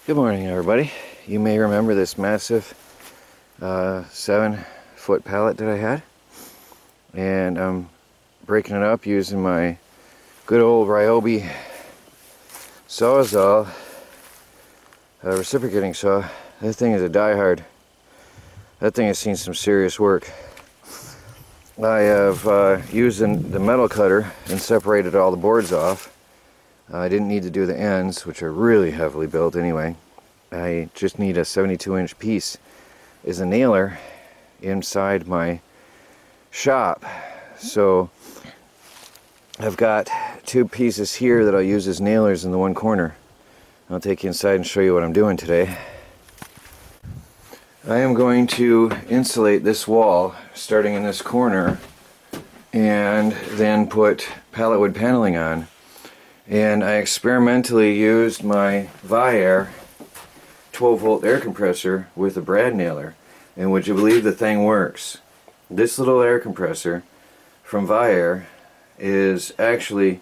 Good morning, everybody. You may remember this massive 7-foot pallet that I had, and I'm breaking it up using my good old Ryobi Sawzall reciprocating saw. That thing is a die-hard. That thing has seen some serious work. I have used the metal cutter and separated all the boards off. I didn't need to do the ends, which are really heavily built anyway. I just need a 72-inch piece as a nailer inside my shop. So I've got two pieces here that I'll use as nailers in the one corner. I'll take you inside and show you what I'm doing today. I am going to insulate this wall starting in this corner and then put pallet wood paneling on. And I experimentally used my Viair 12-volt air compressor with a brad nailer, and would you believe the thing works? This little air compressor from Viair is actually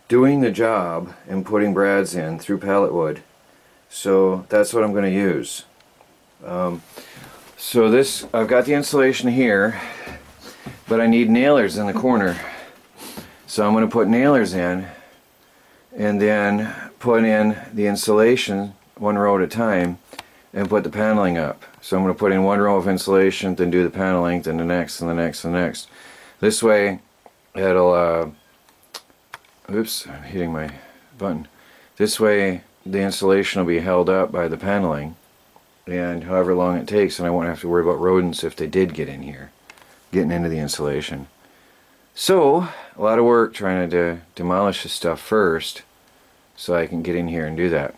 doing the job and putting brads in through pallet wood. So that's what I'm going to use. So this, I've got the insulation here, but I need nailers in the corner. So I'm going to put nailers in and then put in the insulation one row at a time and put the paneling up. So I'm going to put in one row of insulation, then do the paneling, then the next and the next and the next. This way it'll oops, I'm hitting my button. This way the insulation will be held up by the paneling, and however long it takes, and I won't have to worry about rodents if they did get in here, getting into the insulation. So a lot of work trying to demolish this stuff first so I can get in here and do that.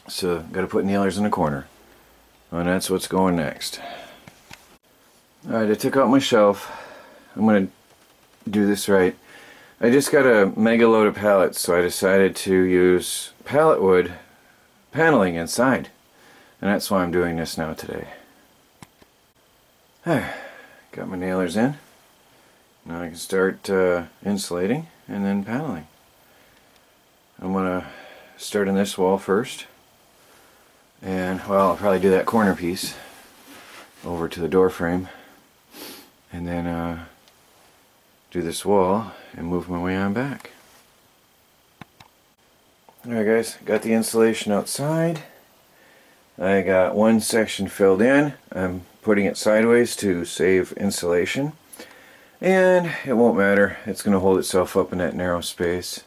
So got to put nailers in the corner, and that's what's going next. Alright, I took out my shelf. I'm going to do this right. I just got a mega load of pallets, so I decided to use pallet wood paneling inside, and that's why I'm doing this now today. Got my nailers in. Now I can start insulating and then paneling. I'm going to start on this wall first, and well, I'll probably do that corner piece over to the door frame, and then do this wall and move my way on back. Alright guys, got the insulation outside. I got one section filled in. I'm putting it sideways to save insulation, and it won't matter, it's going to hold itself up in that narrow space.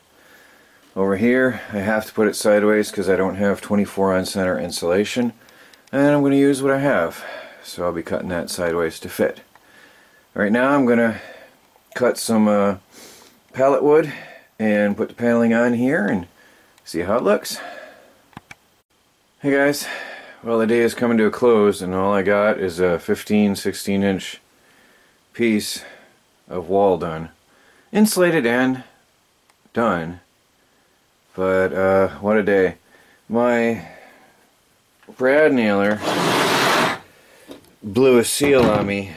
Over here I have to put it sideways because I don't have 24 on center insulation, and I'm going to use what I have, so I'll be cutting that sideways to fit. Right now I'm going to cut some pallet wood and put the paneling on here and see how it looks. Hey guys, well, the day is coming to a close, and all I got is a 15-16 inch piece of wall done, insulated and done. But what a day. My brad nailer blew a seal on me.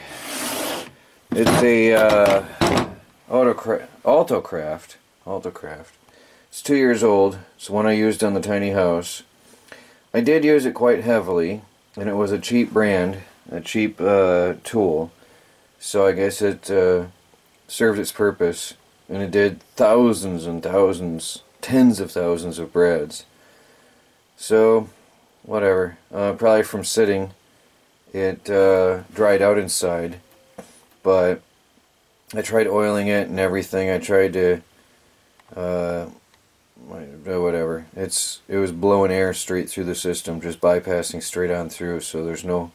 It's a Autocraft. It's 2 years old. It's one I used on the tiny house. I did use it quite heavily, and it was a cheap brand, a cheap tool. So I guess it served its purpose, and it did thousands and thousands, tens of thousands of brads. So whatever, probably from sitting it dried out inside, but I tried oiling it and everything. I tried to whatever, it was blowing air straight through the system, just bypassing straight on through, so there's no,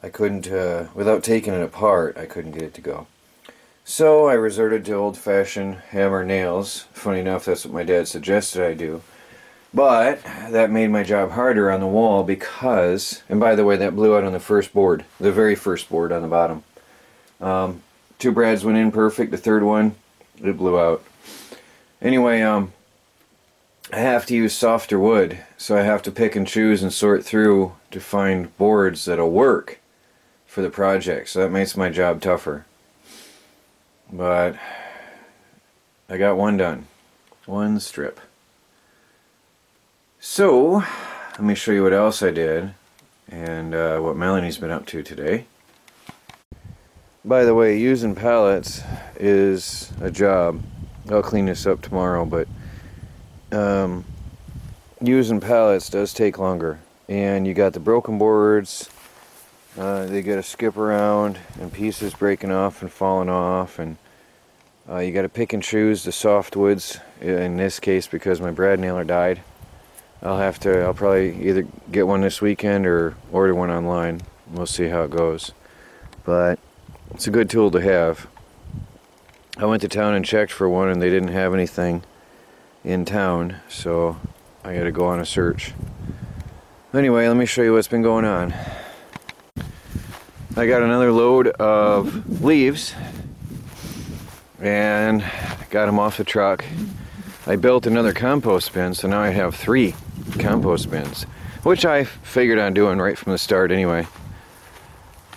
I couldn't without taking it apart, I couldn't get it to go. So I resorted to old-fashioned hammer nails. Funny enough, that's what my dad suggested I do. But that made my job harder on the wall because, and by the way, that blew out on the first board, the very first board on the bottom. Two brads went in perfect, the third one, it blew out. Anyway, I have to use softer wood, so I have to pick and choose and sort through to find boards that'll work for the project, so that makes my job tougher. But I got one done. One strip. So, let me show you what else I did and what Melanie's been up to today. By the way, using pallets is a job. I'll clean this up tomorrow, but using pallets does take longer. And you got the broken boards, they got to skip around and pieces breaking off and falling off, and you got to pick and choose the softwoods. In this case, because my brad nailer died, I'll probably either get one this weekend or order one online. We'll see how it goes. But it's a good tool to have. I went to town and checked for one and they didn't have anything in town, so I got to go on a search. Anyway, let me show you what's been going on. I got another load of leaves and got them off the truck. I built another compost bin, so now I have 3 compost bins, which I figured on doing right from the start anyway.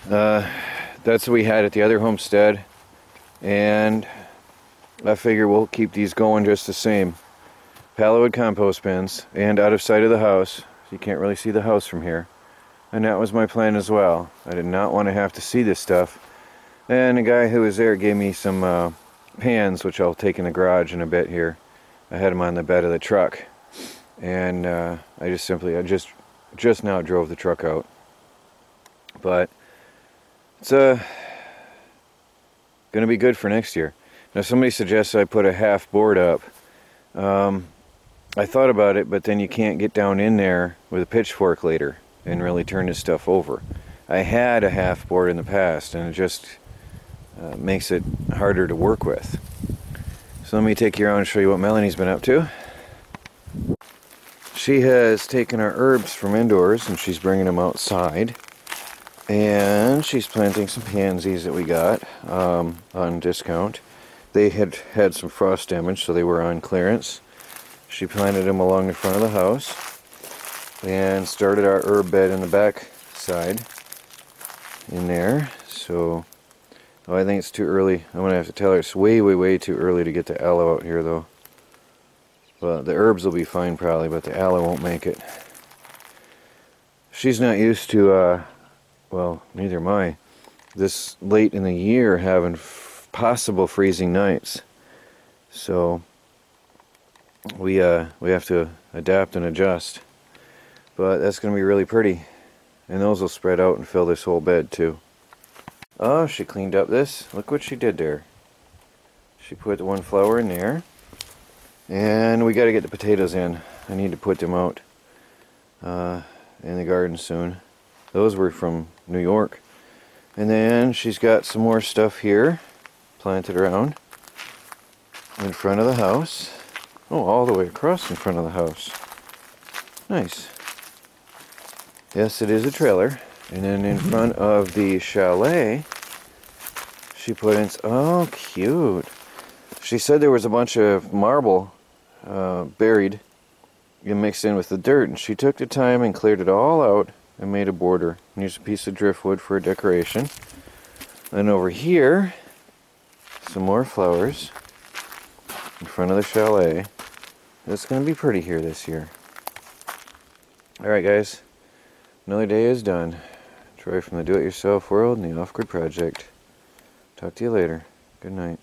That's what we had at the other homestead, and I figure we'll keep these going just the same. Pallet compost bins, and out of sight of the house, so you can't really see the house from here. And that was my plan as well. I did not want to have to see this stuff. And the guy who was there gave me some pans, which I'll take in the garage in a bit here. I had them on the bed of the truck, and I just now drove the truck out. But it's gonna be good for next year. Now somebody suggests I put a half board up. I thought about it, but then you can't get down in there with a pitchfork later and really turn this stuff over. I had a half board in the past, and it just makes it harder to work with. So let me take you around and show you what Melanie's been up to. She has taken our herbs from indoors and she's bringing them outside. And she's planting some pansies that we got on discount. They had had some frost damage, so they were on clearance. She planted them along the front of the house and started our herb bed in the back side in there. So I think it's too early. I'm going to have to tell her it's way too early to get the aloe out here though. But the herbs will be fine probably, but the aloe won't make it. She's not used to, well, neither am I, this late in the year having possible freezing nights. So we have to adapt and adjust. But that's going to be really pretty. And those will spread out and fill this whole bed too. Oh, she cleaned up this. Look what she did there. She put one flower in there. And we got to get the potatoes in. I need to put them out in the garden soon. Those were from New York. And then she's got some more stuff here planted around in front of the house. Oh, all the way across in front of the house. Nice. Yes, it is a trailer. And then in front of the chalet, she put in, oh, cute. She said there was a bunch of marble buried and mixed in with the dirt, and she took the time and cleared it all out and made a border. And used a piece of driftwood for a decoration. And over here, some more flowers in front of the chalet. It's going to be pretty here this year. Alright guys, another day is done. Troy from the Do-It-Yourself World and the Off-Grid Project. Talk to you later. Good night.